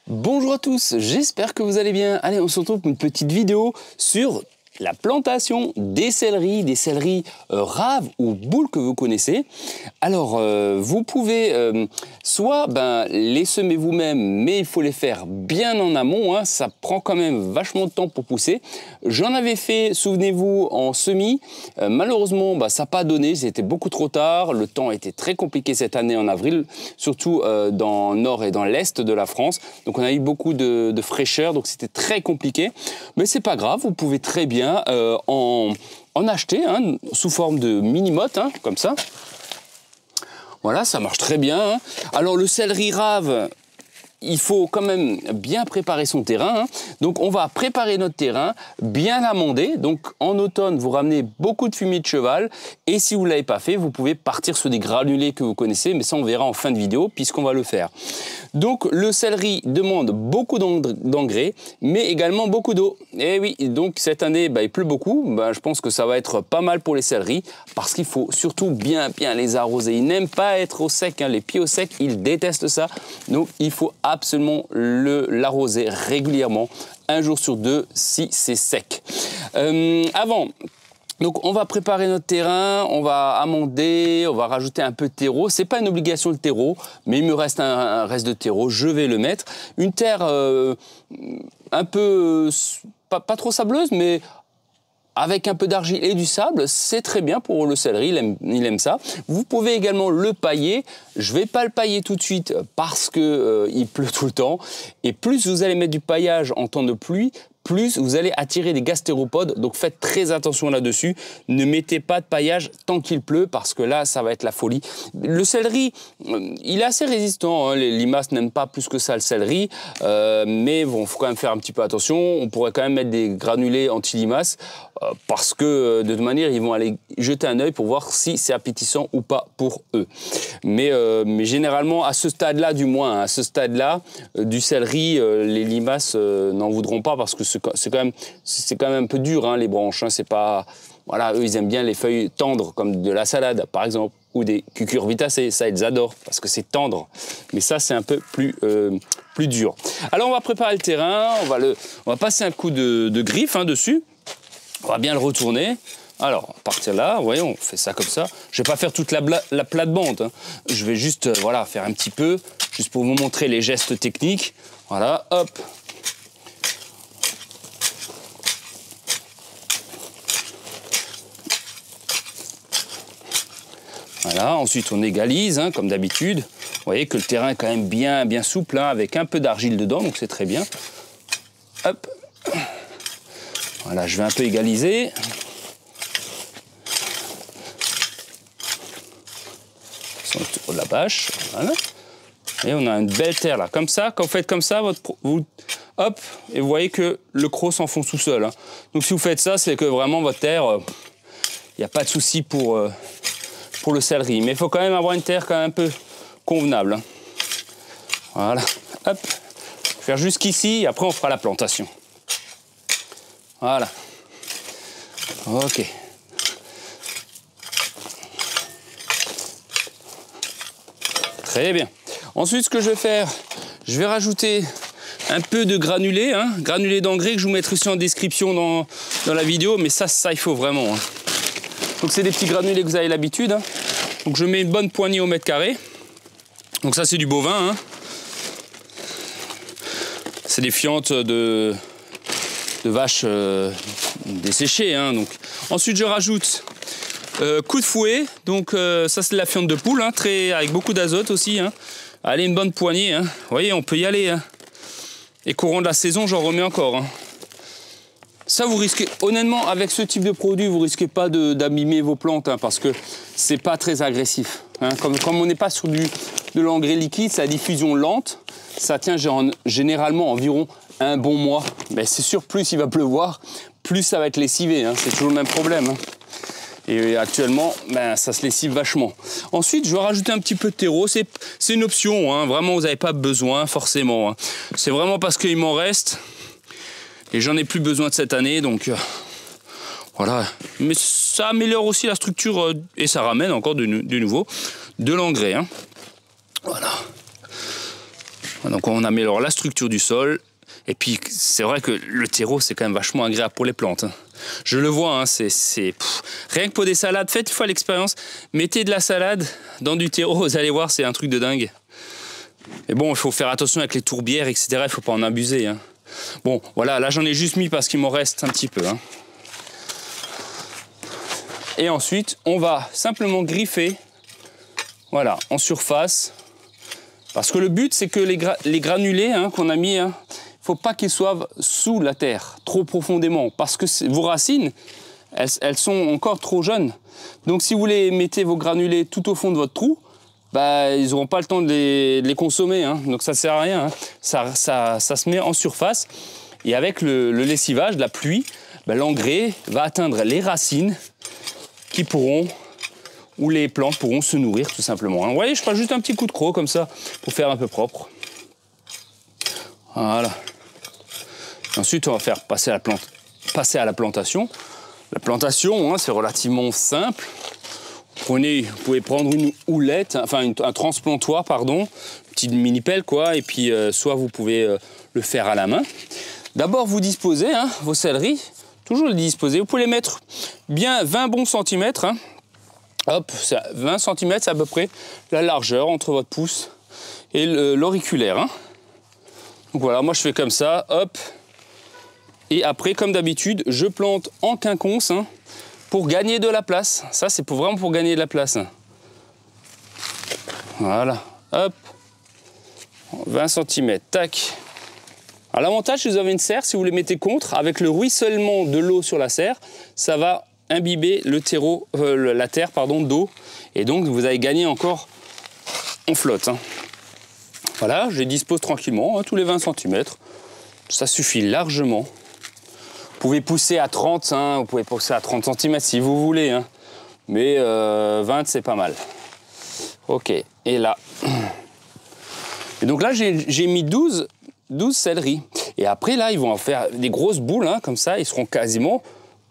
Bonjour à tous, j'espère que vous allez bien. Allez, on se retrouve pour une petite vidéo sur la plantation des céleris raves ou boules que vous connaissez. Alors, vous pouvez soit les semer vous-même, mais il faut les faire bien en amont, hein, ça prend quand même vachement de temps pour pousser. J'en avais fait, souvenez-vous, en semis. Malheureusement, ça n'a pas donné, c'était beaucoup trop tard. Le temps était très compliqué cette année en avril, surtout dans le nord et dans l'est de la France. Donc, on a eu beaucoup de fraîcheur, donc c'était très compliqué. Mais c'est pas grave, vous pouvez très bien en acheter sous forme de mini-motte, comme ça. Voilà, ça marche très bien. Alors le céleri rave, il faut quand même bien préparer son terrain. Donc on va préparer notre terrain, bien l'amender. Donc en automne, vous ramenez beaucoup de fumier de cheval. Et si vous ne l'avez pas fait, vous pouvez partir sur des granulés que vous connaissez. Mais ça, on verra en fin de vidéo puisqu'on va le faire. Donc le céleri demande beaucoup d'engrais, mais également beaucoup d'eau. Et oui, donc cette année, il pleut beaucoup. Je pense que ça va être pas mal pour les céleris parce qu'il faut surtout bien les arroser. Ils n'aiment pas être au sec, les pieds au sec, ils détestent ça. Donc il faut absolument l'arroser régulièrement, un jour sur deux si c'est sec. Donc on va préparer notre terrain, on va amender, on va rajouter un peu de terreau. C'est pas une obligation le terreau, mais il me reste un reste de terreau, je vais le mettre. Une terre un peu, pas trop sableuse, mais avec un peu d'argile et du sable, c'est très bien pour le céleri, il aime ça. Vous pouvez également le pailler. Je ne vais pas le pailler tout de suite parce qu'il pleut tout le temps. Et plus vous allez mettre du paillage en temps de pluie, plus vous allez attirer des gastéropodes. Donc faites très attention là-dessus. Ne mettez pas de paillage tant qu'il pleut parce que là, ça va être la folie. Le céleri, il est assez résistant. Les limaces n'aiment pas plus que ça le céleri. Mais bon, il faut quand même faire un petit peu attention. On pourrait quand même mettre des granulés anti-limaces parce que de toute manière, ils vont aller jeter un œil pour voir si c'est appétissant ou pas pour eux. Mais généralement, à ce stade-là, du moins, à ce stade-là, du céleri, les limaces n'en voudront pas parce que c'est quand même un peu dur, les branches. C'est pas, voilà, eux, ils aiment bien les feuilles tendres, comme de la salade, par exemple, ou des cucurbitacées. Ça, ils adorent parce que c'est tendre. Mais ça, c'est un peu plus dur. Alors, on va préparer le terrain. On va passer un coup de griffe dessus. On va bien le retourner. Alors, à partir de là, vous voyez, on fait ça comme ça. Je ne vais pas faire toute la plate-bande. Je vais juste faire un petit peu, juste pour vous montrer les gestes techniques. Voilà, hop. Voilà, ensuite on égalise, comme d'habitude. Vous voyez que le terrain est quand même bien souple, avec un peu d'argile dedans, donc c'est très bien. Hop. Voilà, je vais un peu égaliser. Sur le tour de la bâche, voilà. Et on a une belle terre là, comme ça. Quand vous faites comme ça, hop, et vous voyez que le croc s'enfonce tout seul. Donc si vous faites ça, c'est que vraiment votre terre, il n'y a pas de souci pour le céleri. Mais il faut quand même avoir une terre quand même un peu convenable. Voilà, hop. Je vais faire jusqu'ici, et après on fera la plantation. Voilà. Ok. Très bien. Ensuite, ce que je vais faire, je vais rajouter un peu de granulés, granulés d'engrais que je vous mettrai aussi en description dans la vidéo, mais ça il faut vraiment. Donc c'est des petits granulés que vous avez l'habitude. Donc je mets une bonne poignée au mètre carré. Donc ça c'est du bovin. C'est des fientes de vaches desséchées. Donc. Ensuite je rajoute coup de fouet. Donc ça c'est de la fiente de poule, avec beaucoup d'azote aussi. Allez, une bonne poignée. Vous voyez, on peut y aller. Et courant de la saison, j'en remets encore. Ça, vous risquez, honnêtement, avec ce type de produit, vous risquez pas d'abîmer vos plantes parce que c'est pas très agressif. Comme on n'est pas sur de l'engrais liquide, c'est la diffusion lente. Ça tient généralement environ un bon mois. Mais c'est sûr, plus il va pleuvoir, plus ça va être lessivé. C'est toujours le même problème. Et actuellement, ça se lessive vachement. Ensuite, je vais rajouter un petit peu de terreau. C'est une option. Vraiment, vous n'avez pas besoin forcément. C'est vraiment parce qu'il m'en reste. Et j'en ai plus besoin de cette année, donc voilà. Mais ça améliore aussi la structure et ça ramène encore de nouveau de l'engrais. Voilà. Donc on améliore la structure du sol. Et puis c'est vrai que le terreau c'est quand même vachement agréable pour les plantes. Je le vois, hein, rien que pour des salades, faites une fois l'expérience. Mettez de la salade dans du terreau, vous allez voir, c'est un truc de dingue. Mais bon, il faut faire attention avec les tourbières, etc. Il ne faut pas en abuser. Hein. Bon, voilà, là j'en ai juste mis parce qu'il m'en reste un petit peu. Hein. Et ensuite, on va simplement griffer, voilà, en surface. Parce que le but, c'est que les granulés hein, qu'on a mis, il ne faut pas qu'ils soient sous la terre, trop profondément. Parce que vos racines, elles sont encore trop jeunes. Donc si vous les mettez vos granulés tout au fond de votre trou, bah, ils n'auront pas le temps de les consommer. Hein. Donc ça ne sert à rien. Hein. Ça se met en surface. Et avec le lessivage, la pluie, bah, l'engrais va atteindre les racines qui pourront, où les plantes pourront se nourrir tout simplement. Vous voyez, je passe juste un petit coup de croc comme ça pour faire un peu propre. Voilà. Ensuite, on va faire passer à la plantation. La plantation, hein, c'est relativement simple. Vous pouvez prendre une houlette, enfin un transplantoir, pardon, une petite mini-pelle quoi, et puis soit vous pouvez le faire à la main. D'abord, vous disposez hein, vos céleris, toujours les disposer. Vous pouvez les mettre bien 20 bons centimètres. Hein. Hop, 20 cm, c'est à peu près la largeur entre votre pouce et l'auriculaire. Hein. Donc voilà, moi je fais comme ça, hop. Et après, comme d'habitude, je plante en quinconce hein, pour gagner de la place. Ça, c'est vraiment pour gagner de la place. Voilà, hop. 20 cm, tac. Alors l'avantage, si vous avez une serre, si vous les mettez contre, avec le ruissellement de l'eau sur la serre, ça va imbiber le terreau, la terre pardon, d'eau. Et donc, vous allez gagner encore en flotte. Hein. Voilà, je les dispose tranquillement, hein, tous les 20 cm. Ça suffit largement. Vous pouvez pousser à 30, hein, vous pouvez pousser à 30 cm si vous voulez. Hein. Mais 20, c'est pas mal. Ok, et là. Et donc là, j'ai mis 12 céleris. Et après, là, ils vont en faire des grosses boules, hein, comme ça. Ils seront quasiment,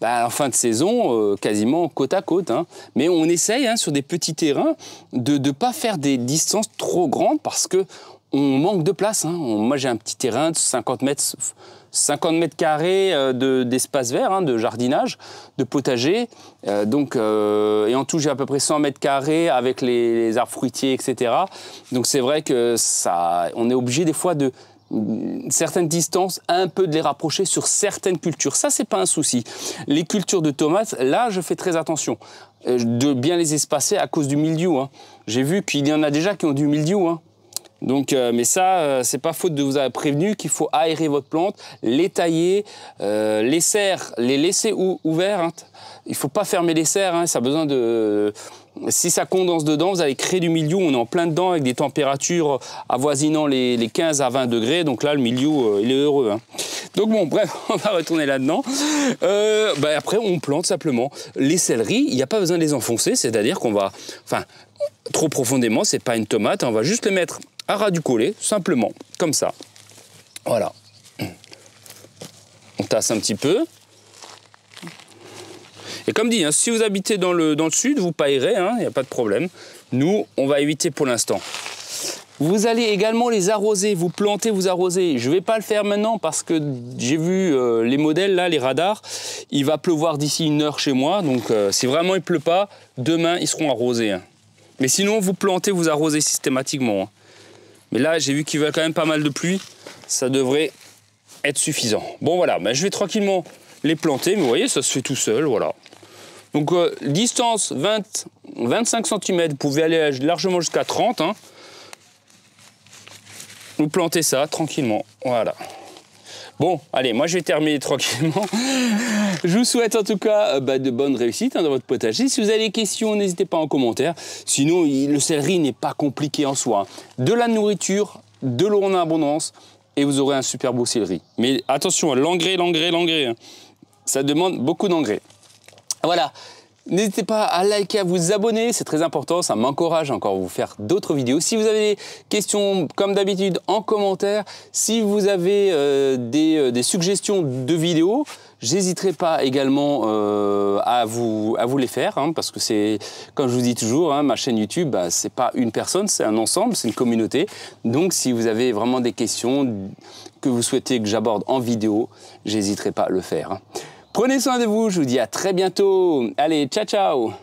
en fin de saison, quasiment côte à côte. Hein. Mais on essaye, hein, sur des petits terrains, de ne pas faire des distances trop grandes parce qu'on manque de place. Hein. Moi, j'ai un petit terrain de 50 mètres carrés d'espace vert, hein, de jardinage, de potager. Et en tout, j'ai à peu près 100 mètres carrés avec les arbres fruitiers, etc. Donc c'est vrai que on est obligé des fois de certaines distances, un peu de les rapprocher sur certaines cultures. Ça, c'est pas un souci. Les cultures de tomates, là, je fais très attention de bien les espacer à cause du mildiou. Hein. J'ai vu qu'il y en a déjà qui ont du mildiou. Hein. Donc, mais ça, c'est pas faute de vous avoir prévenu qu'il faut aérer votre plante, les tailler, les serres, les laisser ouverts. Hein. Il ne faut pas fermer les serres, hein. Ça a besoin de... Si ça condense dedans, vous allez créer du mildiou. On est en plein dedans avec des températures avoisinant les 15 à 20 degrés. Donc là, le mildiou, il est heureux. Hein. Donc bon, bref, on va retourner là-dedans. Après, on plante simplement. Les céleris, il n'y a pas besoin de les enfoncer. C'est-à-dire qu'on va... Enfin, trop profondément, c'est pas une tomate. On va juste les mettre à ras du collet, simplement, comme ça. Voilà. On tasse un petit peu. Et comme dit, hein, si vous habitez dans le sud, vous paillerez, il n'y a pas de problème. Nous, on va éviter pour l'instant. Vous allez également les arroser, vous plantez, vous arrosez. Je ne vais pas le faire maintenant parce que j'ai vu les modèles, là, les radars. Il va pleuvoir d'ici 1 heure chez moi. Donc, si vraiment il ne pleut pas, demain, ils seront arrosés. Hein. Mais sinon, vous plantez, vous arrosez systématiquement. Hein. Mais là, j'ai vu qu'il y avait quand même pas mal de pluie. Ça devrait être suffisant. Bon, voilà, je vais tranquillement les planter. Mais vous voyez, ça se fait tout seul, voilà. Donc, distance 25 cm, vous pouvez aller largement jusqu'à 30. Hein. Vous plantez ça tranquillement, voilà. Bon, allez, moi je vais terminer tranquillement. Je vous souhaite en tout cas de bonnes réussites dans votre potager. Si vous avez des questions, n'hésitez pas en commentaire. Sinon, le céleri n'est pas compliqué en soi. De la nourriture, de l'eau en abondance, et vous aurez un super beau céleri. Mais attention, l'engrais, hein. Ça demande beaucoup d'engrais. Voilà. N'hésitez pas à liker, à vous abonner, c'est très important, ça m'encourage encore à vous faire d'autres vidéos. Si vous avez des questions, comme d'habitude, en commentaire, si vous avez des suggestions de vidéos, j'hésiterai pas également à vous les faire, hein, parce que c'est, comme je vous dis toujours, hein, ma chaîne YouTube, bah, c'est pas une personne, c'est un ensemble, c'est une communauté. Donc si vous avez vraiment des questions que vous souhaitez que j'aborde en vidéo, j'hésiterai pas à le faire. Hein. Prenez soin de vous, je vous dis à très bientôt. Allez, ciao ciao!